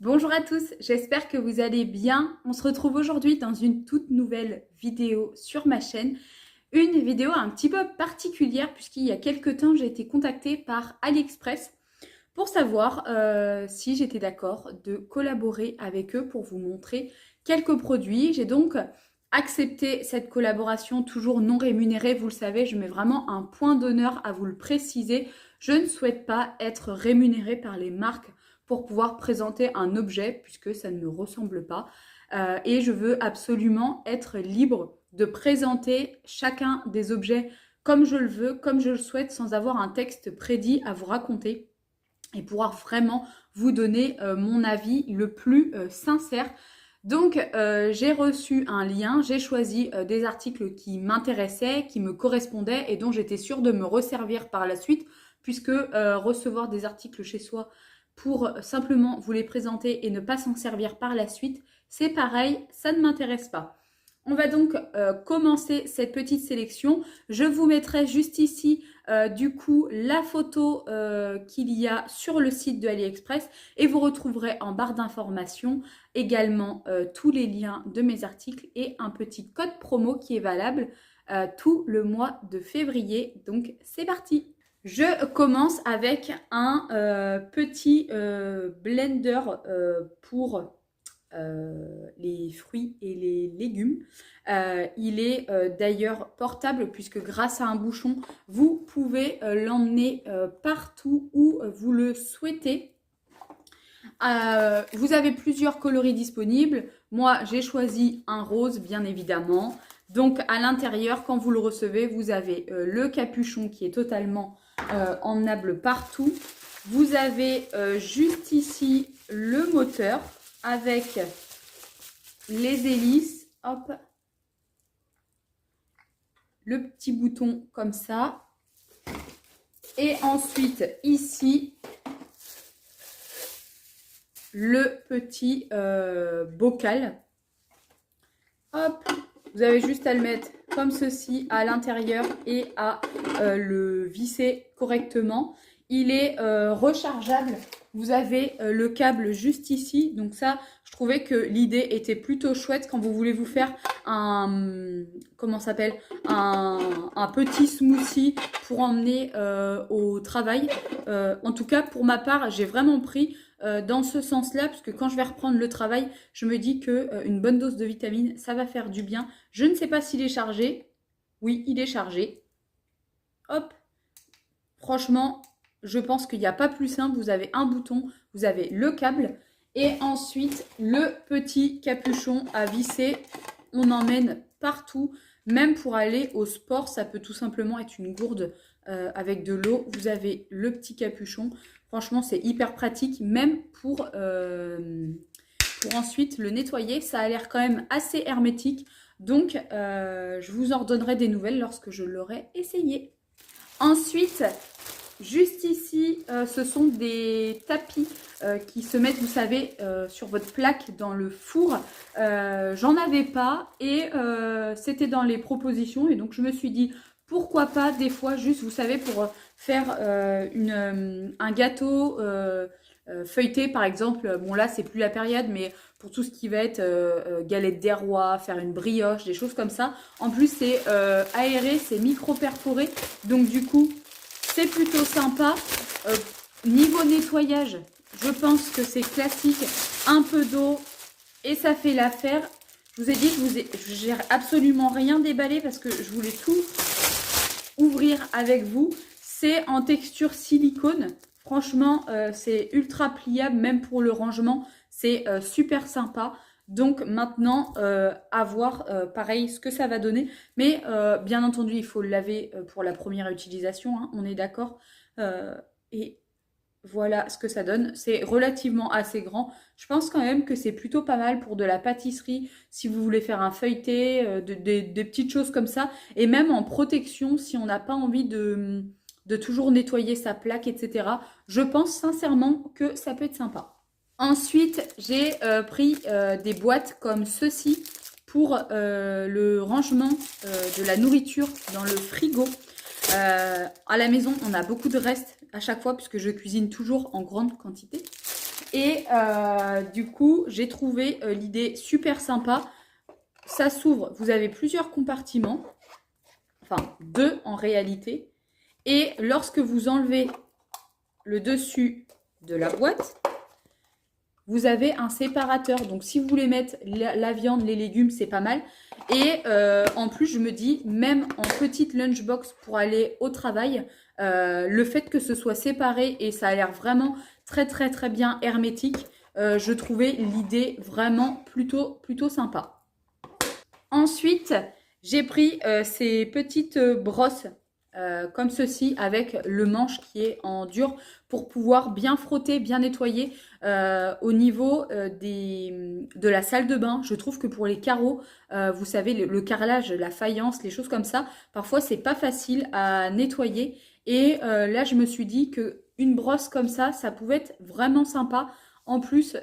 Bonjour à tous, j'espère que vous allez bien. On se retrouve aujourd'hui dans une toute nouvelle vidéo sur ma chaîne. Une vidéo un petit peu particulière puisqu'il y a quelques temps, j'ai été contactée par AliExpress pour savoir si j'étais d'accord de collaborer avec eux pour vous montrer quelques produits. J'ai donc accepté cette collaboration toujours non rémunérée. Vous le savez, je mets vraiment un point d'honneur à vous le préciser. Je ne souhaite pas être rémunérée par les marques pour pouvoir présenter un objet puisque ça ne me ressemble pas. Et je veux absolument être libre de présenter chacun des objets comme je le veux, comme je le souhaite, sans avoir un texte prédit à vous raconter et pouvoir vraiment vous donner mon avis le plus sincère. Donc, j'ai reçu un lien, j'ai choisi des articles qui m'intéressaient, qui me correspondaient et dont j'étais sûre de me resservir par la suite, puisque recevoir des articles chez soi pour simplement vous les présenter et ne pas s'en servir par la suite, c'est pareil, ça ne m'intéresse pas. On va donc commencer cette petite sélection. Je vous mettrai juste ici du coup la photo qu'il y a sur le site de AliExpress et vous retrouverez en barre d'informations également tous les liens de mes articles et un petit code promo qui est valable tout le mois de février. Donc c'est parti! Je commence avec un petit blender pour les fruits et les légumes. Il est d'ailleurs portable puisque grâce à un bouchon, vous pouvez l'emmener partout où vous le souhaitez. Vous avez plusieurs coloris disponibles. Moi, j'ai choisi un rose, bien évidemment. Donc, à l'intérieur, quand vous le recevez, vous avez le capuchon qui est totalement emmenable partout. Vous avez juste ici le moteur avec les hélices. Hop. Le petit bouton comme ça. Et ensuite, ici, le petit bocal. Hop, vous avez juste à le mettre comme ceci à l'intérieur et à le visser correctement. Il est rechargeable. Vous avez le câble juste ici. Donc ça, je trouvais que l'idée était plutôt chouette quand vous voulez vous faire un, comment ça s'appelle, un petit smoothie pour emmener au travail. En tout cas, pour ma part, j'ai vraiment pris dans ce sens-là, parce que quand je vais reprendre le travail, je me dis que une bonne dose de vitamines, ça va faire du bien. Je ne sais pas s'il est chargé. Oui, il est chargé. Hop. Franchement, je pense qu'il n'y a pas plus simple. Vous avez un bouton, vous avez le câble et ensuite le petit capuchon à visser. On emmène partout, même pour aller au sport. Ça peut tout simplement être une gourde avec de l'eau. Vous avez le petit capuchon. Franchement, c'est hyper pratique, même pour ensuite le nettoyer. Ça a l'air quand même assez hermétique. Donc, je vous en redonnerai des nouvelles lorsque je l'aurai essayé. Ensuite, juste ici, ce sont des tapis qui se mettent, vous savez, sur votre plaque dans le four. J'en avais pas et c'était dans les propositions. Et donc, je me suis dit, pourquoi pas des fois, juste, vous savez, pour faire un gâteau feuilleté, par exemple. Bon, là, c'est plus la période, mais pour tout ce qui va être galette des rois, faire une brioche, des choses comme ça. En plus, c'est aéré, c'est micro-perforé. Donc, du coup, c'est plutôt sympa. Niveau nettoyage, je pense que c'est classique. Un peu d'eau et ça fait l'affaire. Je vous ai dit que je n'ai absolument rien déballé parce que je voulais tout ouvrir avec vous. C'est en texture silicone. Franchement, c'est ultra pliable, même pour le rangement. C'est super sympa. Donc maintenant, à voir pareil ce que ça va donner. Mais bien entendu, il faut le laver pour la première utilisation, hein, on est d'accord. Et voilà ce que ça donne. C'est relativement assez grand. Je pense quand même que c'est plutôt pas mal pour de la pâtisserie, si vous voulez faire un feuilleté, des petites choses comme ça. Et même en protection, si on n'a pas envie de toujours nettoyer sa plaque, etc. Je pense sincèrement que ça peut être sympa. Ensuite, j'ai pris des boîtes comme ceci pour le rangement de la nourriture dans le frigo. À la maison, on a beaucoup de restes à chaque fois puisque je cuisine toujours en grande quantité. Et du coup, j'ai trouvé l'idée super sympa. Ça s'ouvre, vous avez plusieurs compartiments, enfin 2 en réalité. Et lorsque vous enlevez le dessus de la boîte, vous avez un séparateur. Donc si vous voulez mettre la viande, les légumes, c'est pas mal. Et en plus, je me dis, même en petite lunchbox pour aller au travail, le fait que ce soit séparé et ça a l'air vraiment très très très bien hermétique, je trouvais l'idée vraiment plutôt sympa. Ensuite, j'ai pris ces petites brosses comme ceci avec le manche qui est en dur pour pouvoir bien frotter, bien nettoyer au niveau de la salle de bain. Je trouve que pour les carreaux, vous savez, le carrelage, la faïence, les choses comme ça, parfois c'est pas facile à nettoyer. Et là, je me suis dit que une brosse comme ça pouvait être vraiment sympa. En plus,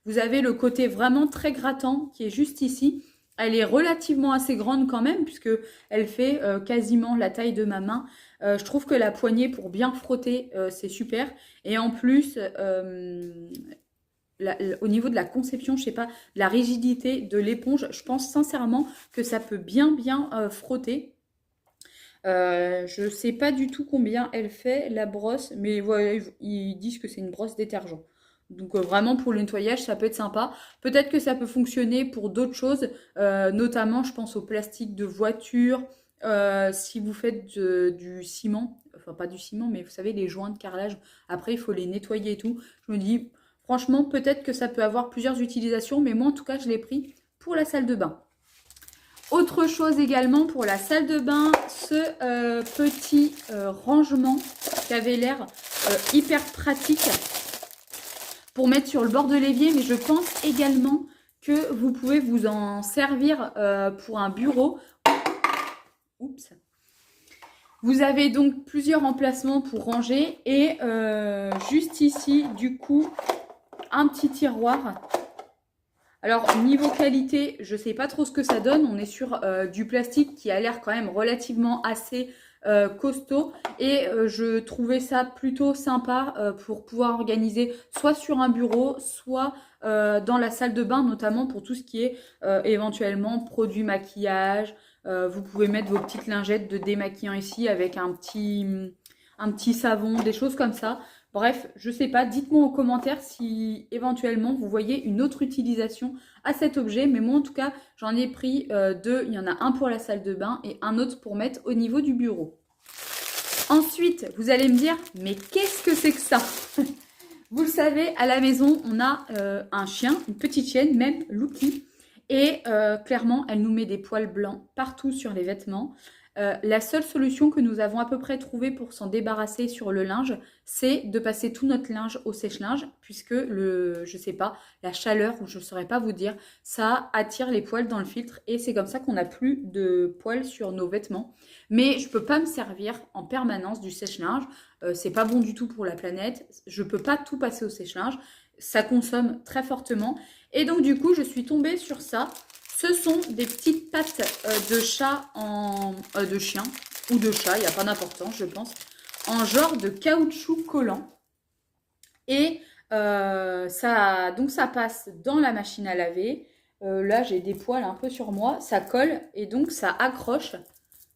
vous avez le côté vraiment très grattant qui est juste ici. Elle est relativement assez grande quand même, puisque elle fait quasiment la taille de ma main. Je trouve que la poignée, pour bien frotter, c'est super. Et en plus, au niveau de la conception, je sais pas, la rigidité de l'éponge, je pense sincèrement que ça peut bien frotter. Je sais pas du tout combien elle fait, la brosse, mais voilà, ils disent que c'est une brosse détergent. Donc vraiment pour le nettoyage, ça peut être sympa. Peut-être que ça peut fonctionner pour d'autres choses, notamment je pense au plastique de voiture, si vous faites du ciment, enfin pas du ciment, mais vous savez les joints de carrelage, après il faut les nettoyer et tout. Je me dis franchement peut-être que ça peut avoir plusieurs utilisations, mais moi en tout cas je l'ai pris pour la salle de bain. Autre chose également pour la salle de bain, ce petit rangement qui avait l'air hyper pratique pour mettre sur le bord de l'évier, mais je pense également que vous pouvez vous en servir pour un bureau. Oups. Vous avez donc plusieurs emplacements pour ranger et juste ici, du coup, un petit tiroir. Alors, niveau qualité, je ne sais pas trop ce que ça donne. On est sur du plastique qui a l'air quand même relativement assez costaud. Et je trouvais ça plutôt sympa pour pouvoir organiser soit sur un bureau, soit dans la salle de bain, notamment pour tout ce qui est éventuellement produits maquillage. Vous pouvez mettre vos petites lingettes de démaquillant ici avec un petit savon, des choses comme ça. Bref, je sais pas, dites-moi en commentaire si éventuellement vous voyez une autre utilisation à cet objet. Mais moi en tout cas, j'en ai pris deux. Il y en a un pour la salle de bain et un autre pour mettre au niveau du bureau. Ensuite, vous allez me dire, mais qu'est-ce que c'est que ça? Vous le savez, à la maison, on a un chien, une petite chienne, même Lucky. Et clairement, elle nous met des poils blancs partout sur les vêtements. La seule solution que nous avons à peu près trouvée pour s'en débarrasser sur le linge, c'est de passer tout notre linge au sèche-linge, puisque je sais pas, la chaleur, ou je ne saurais pas vous dire, ça attire les poils dans le filtre et c'est comme ça qu'on n'a plus de poils sur nos vêtements. Mais je peux pas me servir en permanence du sèche-linge, c'est pas bon du tout pour la planète, je peux pas tout passer au sèche-linge, ça consomme très fortement. Et donc du coup, je suis tombée sur ça. Ce sont des petites pattes de chat, de chien ou de chat, il n'y a pas d'importance je pense, en genre de caoutchouc collant. Et donc ça passe dans la machine à laver. Là j'ai des poils un peu sur moi, ça colle et donc ça accroche.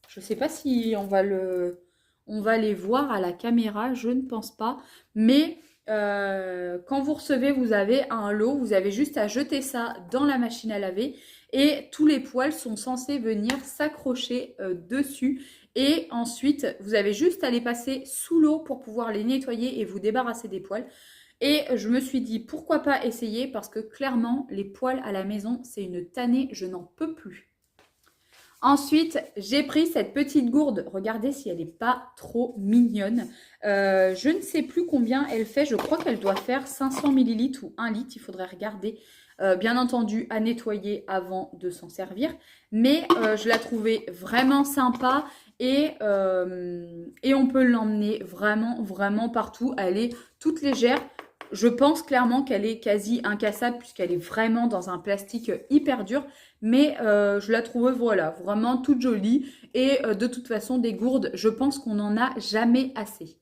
Je ne sais pas si on va les voir à la caméra, je ne pense pas. Mais quand vous recevez, vous avez un lot, vous avez juste à jeter ça dans la machine à laver. Et tous les poils sont censés venir s'accrocher dessus. Et ensuite, vous avez juste à les passer sous l'eau pour pouvoir les nettoyer et vous débarrasser des poils. Et je me suis dit, pourquoi pas essayer? Parce que clairement, les poils à la maison, c'est une tannée, je n'en peux plus. Ensuite, j'ai pris cette petite gourde. Regardez si elle n'est pas trop mignonne. Je ne sais plus combien elle fait. Je crois qu'elle doit faire 500 ml ou 1 litre. Il faudrait regarder. Bien entendu, à nettoyer avant de s'en servir. Mais je la trouvais vraiment sympa. Et on peut l'emmener vraiment partout. Elle est toute légère. Je pense clairement qu'elle est quasi incassable puisqu'elle est vraiment dans un plastique hyper dur. Mais je la trouve vraiment toute jolie. Et de toute façon, des gourdes, je pense qu'on n'en a jamais assez.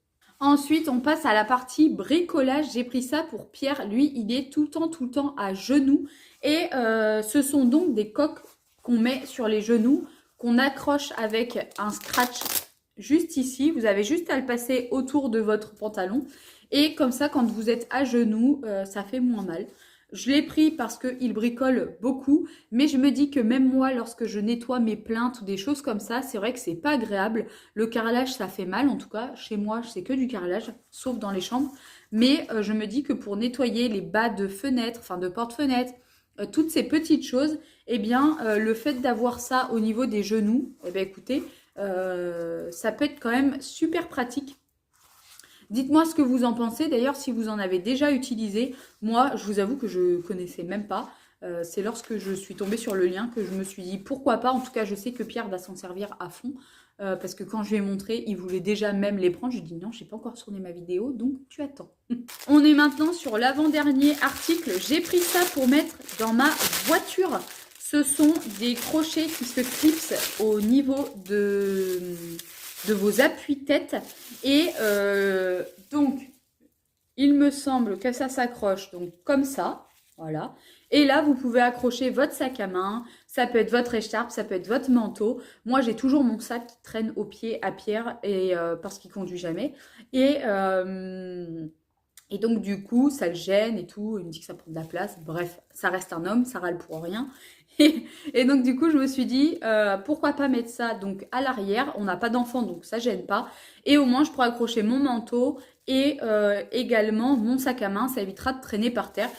Ensuite, on passe à la partie bricolage. J'ai pris ça pour Pierre. Lui, il est tout le temps à genoux. Et ce sont donc des coques qu'on met sur les genoux, qu'on accroche avec un scratch juste ici. Vous avez juste à le passer autour de votre pantalon. Et comme ça, quand vous êtes à genoux, ça fait moins mal. Je l'ai pris parce qu'il bricole beaucoup, mais je me dis que même moi, lorsque je nettoie mes plinthes ou des choses comme ça, c'est vrai que c'est pas agréable. Le carrelage, ça fait mal, en tout cas, chez moi, c'est que du carrelage, sauf dans les chambres. Mais je me dis que pour nettoyer les bas de fenêtres, enfin de porte-fenêtres, toutes ces petites choses, eh bien, le fait d'avoir ça au niveau des genoux, eh bien, écoutez, ça peut être quand même super pratique. Dites-moi ce que vous en pensez. D'ailleurs, si vous en avez déjà utilisé, moi, je vous avoue que je ne connaissais même pas. C'est lorsque je suis tombée sur le lien que je me suis dit pourquoi pas. En tout cas, je sais que Pierre va s'en servir à fond. Parce que quand je lui ai montré, il voulait déjà même les prendre. Je lui ai dit non, je n'ai pas encore tourné ma vidéo, donc tu attends. On est maintenant sur l'avant-dernier article. J'ai pris ça pour mettre dans ma voiture. Ce sont des crochets qui se clipsent au niveau de vos appuis-tête. Et donc, il me semble que ça s'accroche donc comme ça. Voilà. Et là, vous pouvez accrocher votre sac à main. Ça peut être votre écharpe, ça peut être votre manteau. Moi, j'ai toujours mon sac qui traîne au pied à Pierre et, parce qu'il ne conduit jamais. Et donc, du coup, ça le gêne et tout. Il me dit que ça prend de la place. Bref, ça reste un homme, ça râle pour rien. Et donc, du coup, je me suis dit, pourquoi pas mettre ça donc à l'arrière. On n'a pas d'enfant, donc ça gêne pas. Et au moins, je pourrais accrocher mon manteau et également mon sac à main. Ça évitera de traîner par terre.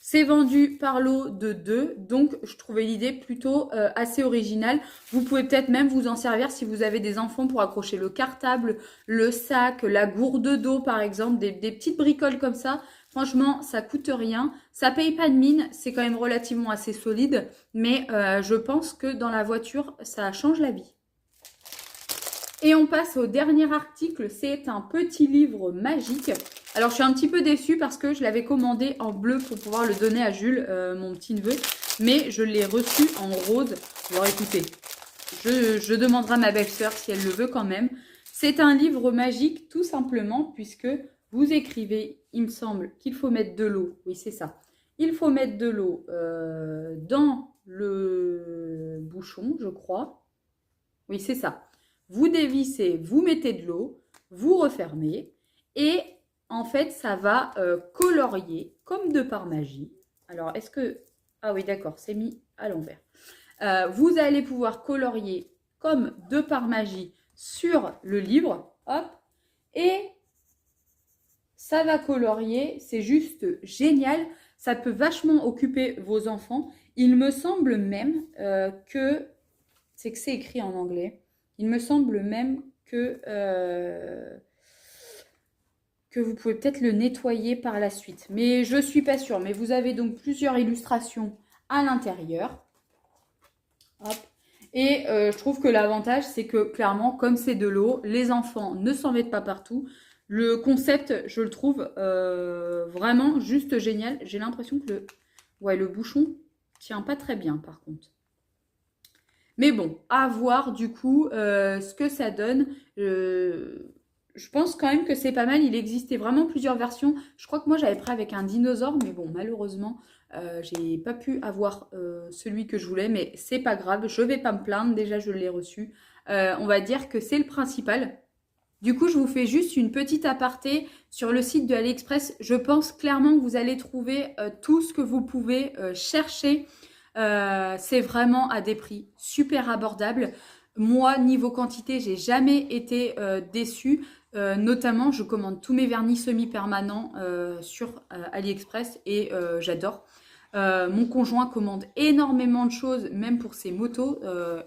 C'est vendu par lot de 2, donc je trouvais l'idée plutôt assez originale. Vous pouvez peut-être même vous en servir si vous avez des enfants pour accrocher le cartable, le sac, la gourde d'eau par exemple, des petites bricoles comme ça. Franchement, ça coûte rien. Ça paye pas de mine, c'est quand même relativement assez solide, mais je pense que dans la voiture, ça change la vie. Et on passe au dernier article, c'est un petit livre magique. Alors je suis un petit peu déçue parce que je l'avais commandé en bleu pour pouvoir le donner à Jules, mon petit neveu. Mais je l'ai reçu en rose. Alors écoutez, je demanderai à ma belle-sœur si elle le veut quand même. C'est un livre magique tout simplement puisque vous écrivez, il me semble qu'il faut mettre de l'eau. Oui c'est ça. Il faut mettre de l'eau dans le bouchon je crois. Oui c'est ça. Vous dévissez, vous mettez de l'eau, vous refermez et en fait, ça va colorier comme de par magie. Alors, est-ce que... Ah oui, d'accord, c'est mis à l'envers. Vous allez pouvoir colorier comme de par magie sur le livre. Hop. Et ça va colorier. C'est juste génial. Ça peut vachement occuper vos enfants. Il me semble même que... C'est que c'est écrit en anglais. Il me semble même que vous pouvez peut-être le nettoyer par la suite. Mais je ne suis pas sûre. Mais vous avez donc plusieurs illustrations à l'intérieur. Hop. Et je trouve que l'avantage, c'est que clairement, comme c'est de l'eau, les enfants ne s'en mettent pas partout. Le concept, je le trouve vraiment juste génial. J'ai l'impression que le bouchon tient pas très bien par contre. Mais bon, à voir du coup ce que ça donne. Je pense quand même que c'est pas mal. Il existait vraiment plusieurs versions. Je crois que moi j'avais pris avec un dinosaure, mais bon, malheureusement, j'ai pas pu avoir celui que je voulais. Mais c'est pas grave, je vais pas me plaindre. Déjà, je l'ai reçu. On va dire que c'est le principal. Du coup, je vous fais juste une petite aparté sur le site de AliExpress. Je pense clairement que vous allez trouver tout ce que vous pouvez chercher. C'est vraiment à des prix super abordables. Moi, niveau quantité, j'ai jamais été déçue. Notamment, je commande tous mes vernis semi-permanents sur AliExpress et j'adore. Mon conjoint commande énormément de choses, même pour ses motos.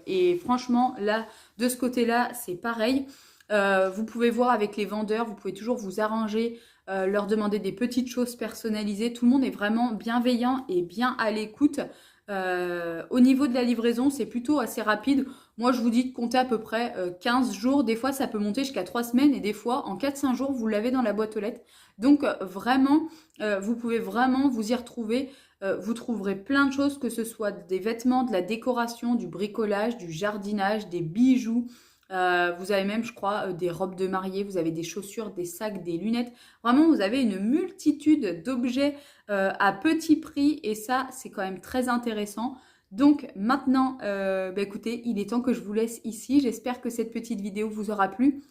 Et franchement, là, de ce côté-là, c'est pareil. Vous pouvez voir avec les vendeurs, vous pouvez toujours vous arranger, leur demander des petites choses personnalisées. Tout le monde est vraiment bienveillant et bien à l'écoute. Au niveau de la livraison, c'est plutôt assez rapide. Moi, je vous dis de compter à peu près 15 jours. Des fois, ça peut monter jusqu'à 3 semaines et des fois, en 4-5 jours, vous l'avez dans la boîte aux lettres. Donc, vraiment, vous pouvez vraiment vous y retrouver. Vous trouverez plein de choses, que ce soit des vêtements, de la décoration, du bricolage, du jardinage, des bijoux, Vous avez même, je crois, des robes de mariée, vous avez des chaussures, des sacs, des lunettes. Vraiment, vous avez une multitude d'objets à petit prix et ça, c'est quand même très intéressant. Donc maintenant, bah, écoutez, il est temps que je vous laisse ici. J'espère que cette petite vidéo vous aura plu.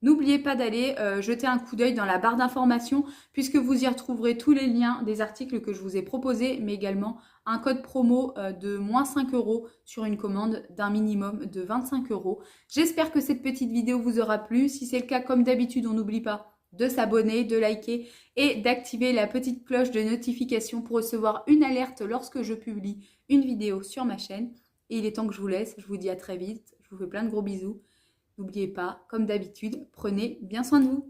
N'oubliez pas d'aller jeter un coup d'œil dans la barre d'informations puisque vous y retrouverez tous les liens des articles que je vous ai proposés, mais également un code promo de moins 5 € sur une commande d'un minimum de 25 €. J'espère que cette petite vidéo vous aura plu. Si c'est le cas, comme d'habitude, on n'oublie pas de s'abonner, de liker et d'activer la petite cloche de notification pour recevoir une alerte lorsque je publie une vidéo sur ma chaîne. Et il est temps que je vous laisse. Je vous dis à très vite. Je vous fais plein de gros bisous. N'oubliez pas, comme d'habitude, prenez bien soin de vous.